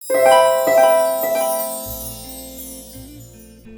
Hi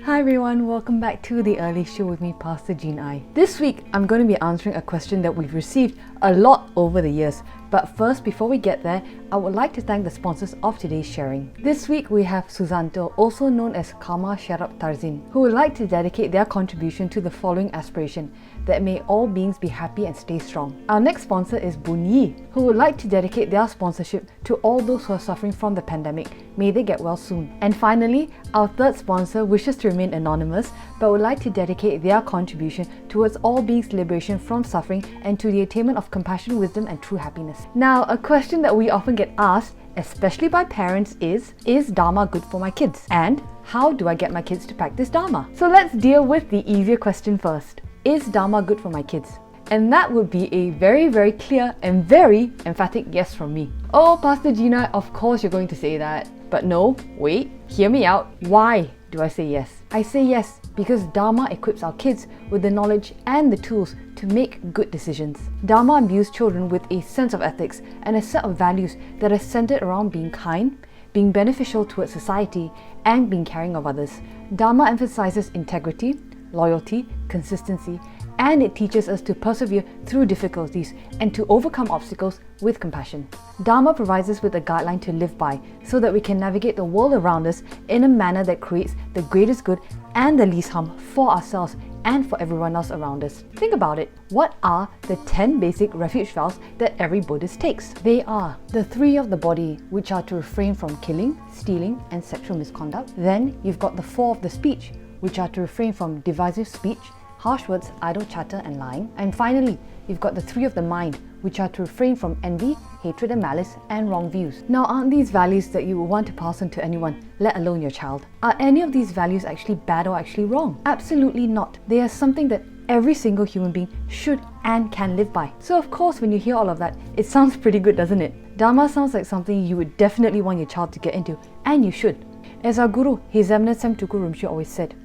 everyone, welcome back to The Early Show with me, Pastor Jean I. This week, I'm going to be answering a question that we've received a lot over the years. But first, before we get there, I would like to thank the sponsors of today's sharing. This week, we have Suzanto, also known as Kama Sharap Tarzin, who would like to dedicate their contribution to the following aspiration: that may all beings be happy and stay strong. Our next sponsor is Boon Yi, who would like to dedicate their sponsorship to all those who are suffering from the pandemic. May they get well soon. And finally, our third sponsor wishes to remain anonymous, but would like to dedicate their contribution towards all beings' liberation from suffering and to the attainment of compassion, wisdom, and true happiness. Now, a question that we often get asked, especially by parents, is Dharma good for my kids? And how do I get my kids to practice Dharma? So let's deal with the easier question first. Is Dharma good for my kids? And that would be a very, very clear and very emphatic yes from me. Oh, Pastor Gina, of course you're going to say that. But no, wait, hear me out. Why do I say yes? I say yes because Dharma equips our kids with the knowledge and the tools to make good decisions. Dharma imbues children with a sense of ethics and a set of values that are centered around being kind, being beneficial towards society, and being caring of others. Dharma emphasizes integrity, loyalty, consistency, and it teaches us to persevere through difficulties and to overcome obstacles with compassion. Dharma provides us with a guideline to live by so that we can navigate the world around us in a manner that creates the greatest good and the least harm for ourselves and for everyone else around us. Think about it. What are the 10 basic refuge vows that every Buddhist takes? They are the 3 of the body, which are to refrain from killing, stealing, and sexual misconduct. Then you've got the 4 of the speech, which are to refrain from divisive speech, harsh words, idle chatter, and lying. And finally, you've got the 3 of the mind, which are to refrain from envy, hatred and malice, and wrong views. Now, aren't these values that you would want to pass on to anyone, let alone your child? Are any of these values actually bad or actually wrong? Absolutely not. They are something that every single human being should and can live by. So of course, when you hear all of that, it sounds pretty good, doesn't it? Dharma sounds like something you would definitely want your child to get into, and you should. As our guru, His Eminence Sam Tuku Rinpoche always said,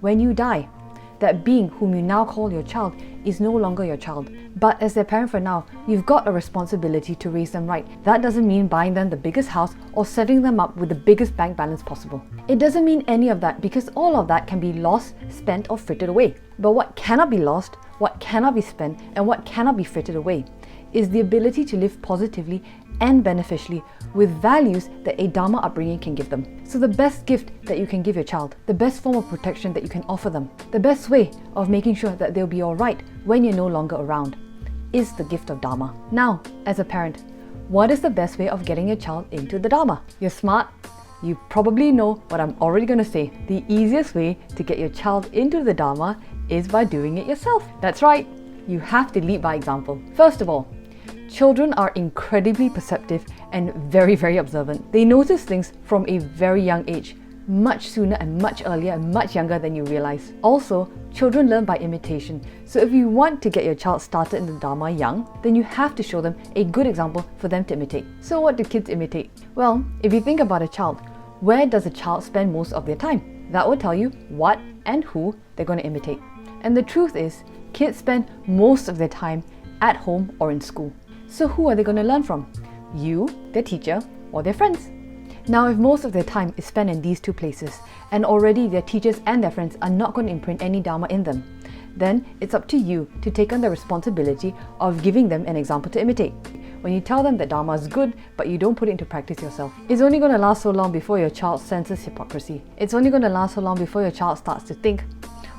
when you die, that being whom you now call your child is no longer your child. But as their parent for now, you've got a responsibility to raise them right. That doesn't mean buying them the biggest house or setting them up with the biggest bank balance possible. It doesn't mean any of that, because all of that can be lost, spent, or frittered away. But what cannot be lost, what cannot be spent, and what cannot be frittered away is the ability to live positively and beneficially with values that a Dharma upbringing can give them. So the best gift that you can give your child, the best form of protection that you can offer them, the best way of making sure that they'll be alright when you're no longer around, is the gift of Dharma. Now, as a parent, what is the best way of getting your child into the Dharma? You're smart. You probably know what I'm already going to say. The easiest way to get your child into the Dharma is by doing it yourself. That's right. You have to lead by example. First of all, children are incredibly perceptive and very, very observant. They notice things from a very young age, much sooner and much earlier and much younger than you realize. Also, children learn by imitation. So if you want to get your child started in the Dharma young, then you have to show them a good example for them to imitate. So what do kids imitate? Well, if you think about a child, where does a child spend most of their time? That will tell you what and who they're going to imitate. And the truth is, kids spend most of their time at home or in school. So who are they going to learn from? You, their teacher, or their friends? Now, if most of their time is spent in these 2 places, and already their teachers and their friends are not going to imprint any Dharma in them, then it's up to you to take on the responsibility of giving them an example to imitate. When you tell them that Dharma is good, but you don't put it into practice yourself, it's only going to last so long before your child senses hypocrisy. It's only going to last so long before your child starts to think,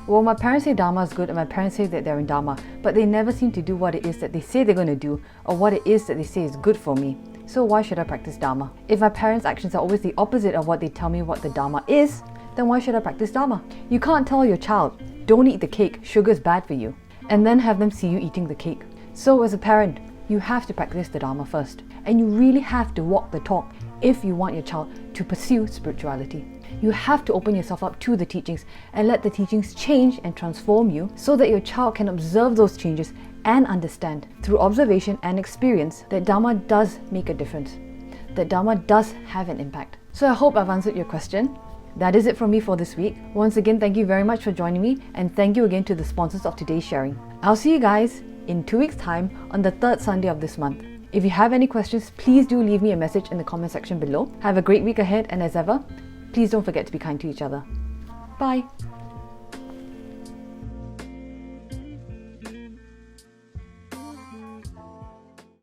well, my parents say Dharma is good and my parents say that they're in Dharma, but they never seem to do what it is that they say they're going to do or what it is that they say is good for me. So why should I practice Dharma? If my parents' actions are always the opposite of what they tell me what the Dharma is, then why should I practice Dharma? You can't tell your child, don't eat the cake, sugar is bad for you, and then have them see you eating the cake. So as a parent, you have to practice the Dharma first, and you really have to walk the talk if you want your child to pursue spirituality. You have to open yourself up to the teachings and let the teachings change and transform you so that your child can observe those changes and understand through observation and experience that Dharma does make a difference, that Dharma does have an impact. So I hope I've answered your question. That is it from me for this week. Once again, thank you very much for joining me, and thank you again to the sponsors of today's sharing. I'll see you guys in 2 weeks' time on the 3rd Sunday of this month. If you have any questions, please do leave me a message in the comment section below. Have a great week ahead, and as ever, please don't forget to be kind to each other. Bye.